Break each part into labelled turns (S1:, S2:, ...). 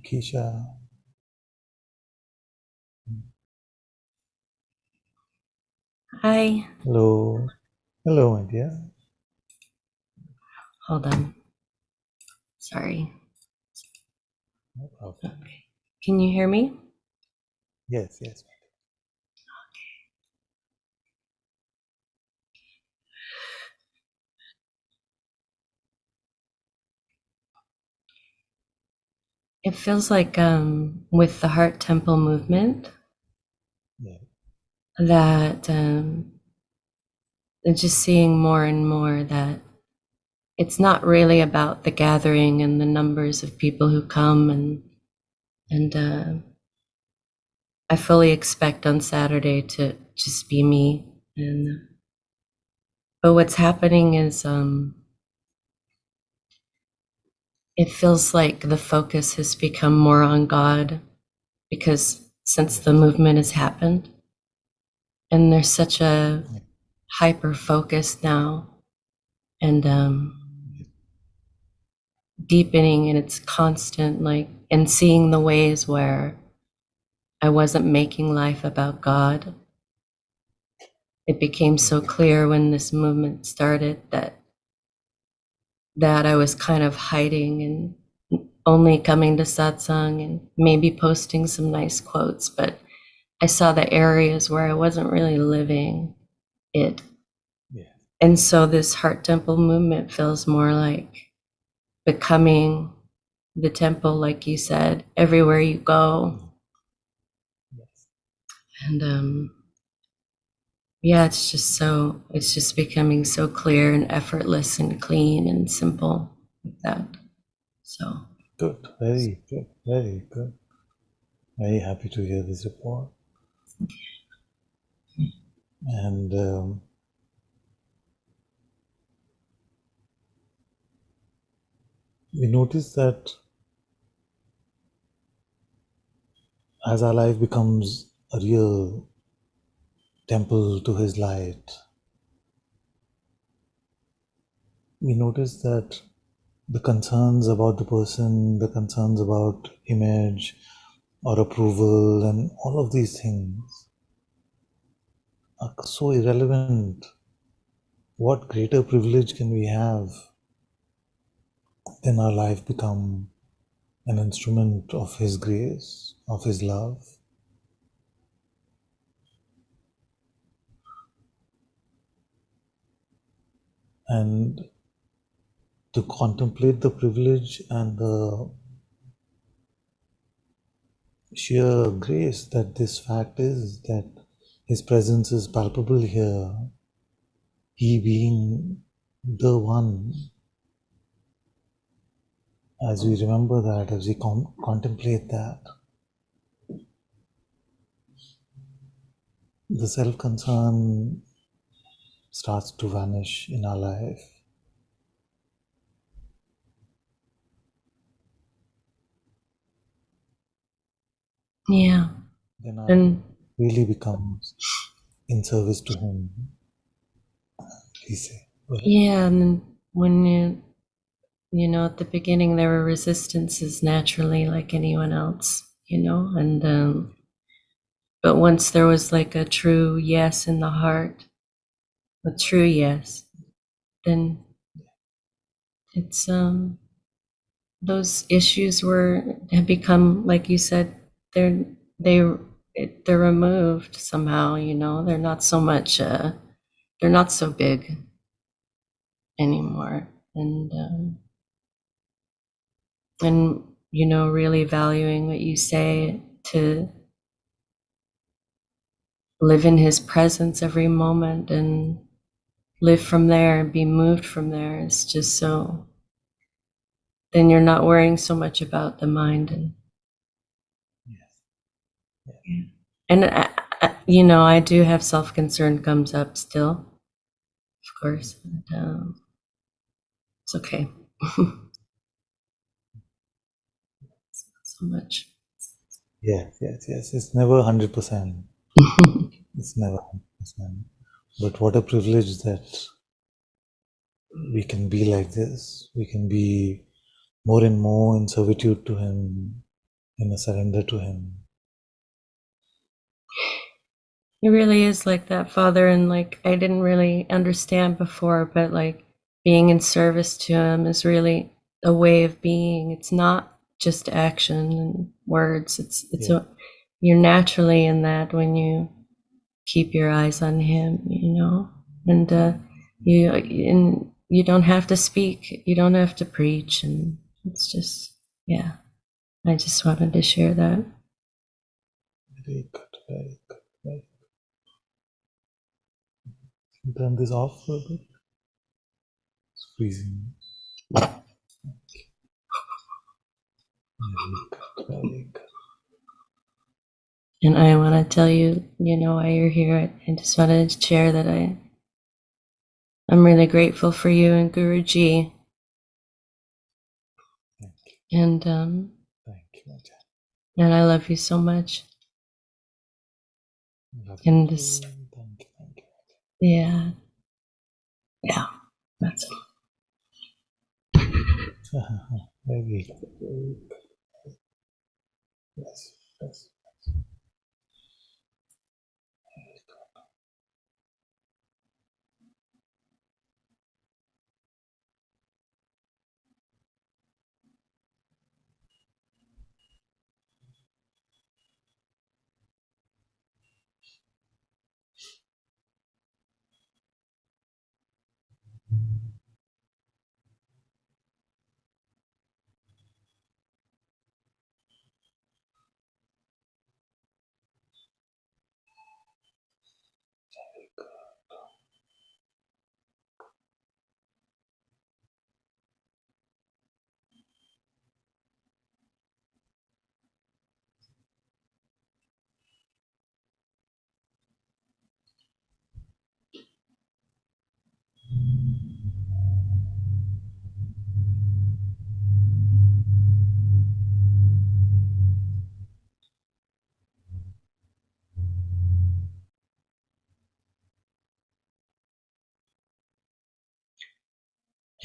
S1: Keisha.
S2: Hi.
S1: Hello. Hello, my dear.
S2: Hold on. Sorry.
S1: No problem.
S2: Okay. Can you hear me?
S1: Yes, yes.
S2: It feels like with the heart temple movement
S1: Yeah.
S2: that I'm just seeing more and more that it's not really about the gathering and the numbers of people who come and I fully expect on Saturday to just be me. And but what's happening is it feels like the focus has become more on God because since the
S1: Yes.
S2: movement has happened and there's such a
S1: Yeah.
S2: hyper focus now and deepening and it's constant like and seeing the ways where I wasn't making life about God. It became
S1: Yeah.
S2: so clear when this movement started that I was kind of hiding and only coming to satsang and maybe posting some nice quotes, but I saw the areas where I wasn't really living it.
S1: Yeah.
S2: And so this heart temple movement feels more like becoming the temple, like you said, everywhere you go.
S1: Yeah. Yes.
S2: And yeah, it's just becoming so clear and effortless and clean and simple like that. So,
S1: Good. Very good. Very good. Very happy to hear this report. And we notice that as our life becomes a real temple to His light, we notice that the concerns about the person, the concerns about image or approval, and all of these things are so irrelevant. What greater privilege can we have than our life become an instrument of His grace, of His love? And to contemplate the privilege and the sheer grace that this fact is, that His presence is palpable here, He being the one. As we remember that, as we contemplate that, the self concern starts to vanish in our life.
S2: yeah.
S1: Then our life
S2: And
S1: really becomes in service to Him. Please say. Go ahead.
S2: yeah, and when at the beginning there were resistances naturally like anyone else, and but once there was like a true yes in the heart, a true yes, then it's those issues have become, like you said, they're they they're removed somehow. They're not so much. They're not so big anymore, and really valuing what you say to live in His presence every moment and live from there and be moved from there. It's just so. Then you're not worrying so much about the mind and.
S1: Yes. Yes.
S2: Yeah. And I do have self-concern comes up still, of course. And, it's okay. It's not so much.
S1: Yes, yes, yes. It's never 100%. It's never 100%. But what a privilege that we can be like this. We can be more and more in servitude to Him, in a surrender to Him.
S2: It really is like that, Father, and like I didn't really understand before, but like being in service to Him is really a way of being. It's not just action and words.
S1: Yeah.
S2: You're naturally in that when you keep your eyes on Him, and you don't have to speak, you don't have to preach, and it's just, yeah. I just wanted to share that.
S1: Very good, very good, very good. Turn this off for a bit. Squeezing. Very good, very good.
S2: And I want to tell you, why you're here. I just wanted to share that I'm really grateful for you and Guruji,
S1: Thank you.
S2: and
S1: Thank you, Ajahn.
S2: and I love you so much.
S1: Love you
S2: And
S1: too.
S2: this,
S1: Thank you, thank you.
S2: yeah, yeah, that's it.
S1: Very good, very good. Yes, yes.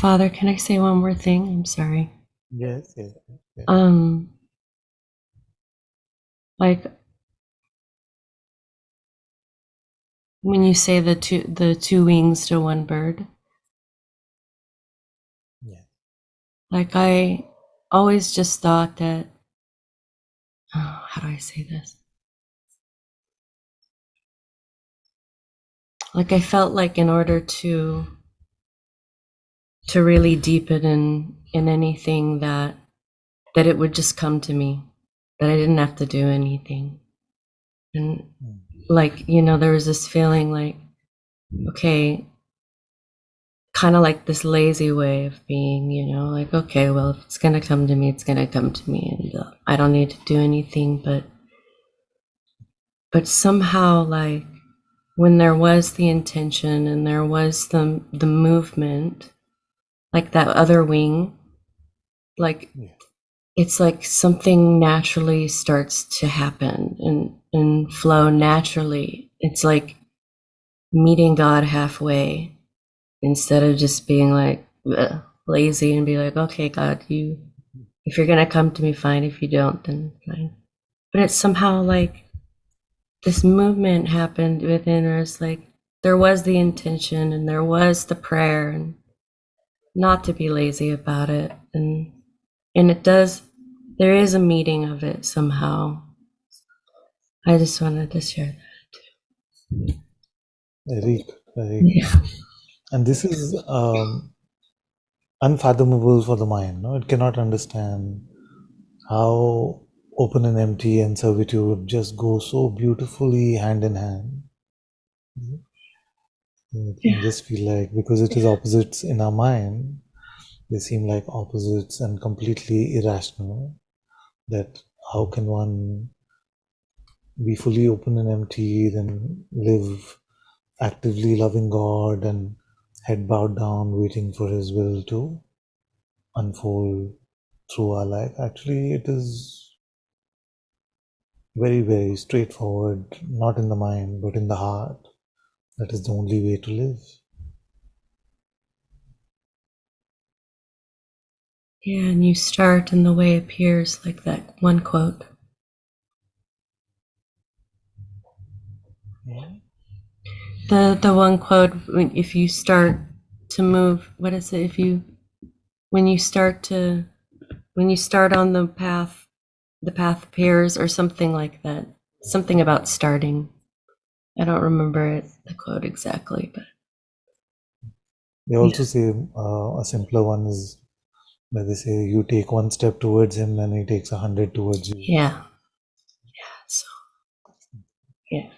S2: Father, can I say one more thing? I'm sorry.
S1: Yes, yes, yes, yes.
S2: Um, like when you say the two wings to one bird,
S1: Yes.
S2: like I always just thought that, how do I say this? Like I felt like in order to really deepen in anything, that it would just come to me, that I didn't have to do anything. And
S1: Mm.
S2: like, there was this feeling like, okay, kind of like this lazy way of being, like, okay, well, if it's going to come to me, it's going to come to me. And I don't need to do anything. But somehow, like, when there was the intention and there was the movement, like that other wing, like
S1: Yeah.
S2: it's like something naturally starts to happen and flow naturally. It's like meeting God halfway instead of just being like lazy and be like, okay, God, if you're gonna come to me, fine. If you don't, then fine. But it's somehow like this movement happened within us. Like there was the intention and there was the prayer, and not to be lazy about it, and it does. There is a meeting of it somehow. I just wanted to share
S1: Very good, very
S2: that.
S1: good.
S2: Yeah.
S1: And this is unfathomable for the mind. No, it cannot understand how open and empty and servitude just go so beautifully hand in hand. It can
S2: Yeah.
S1: just feel like, because it is opposites in our mind, they seem like opposites and completely irrational. That how can one be fully open and empty, then live actively loving God and head bowed down, waiting for His will to unfold through our life? Actually, it is very, very straightforward, not in the mind, but in the heart. That is the only way to live.
S2: Yeah, and you start and the way appears, like that one quote. The one quote, if you start to move, what is it? If you when you start to when you start on the path appears, or something like that. Something about starting. I don't remember it, the quote exactly, but
S1: They
S2: yeah.
S1: also say a simpler one is where they say you take one step towards him and he takes 100 towards you.
S2: Yeah. So yeah.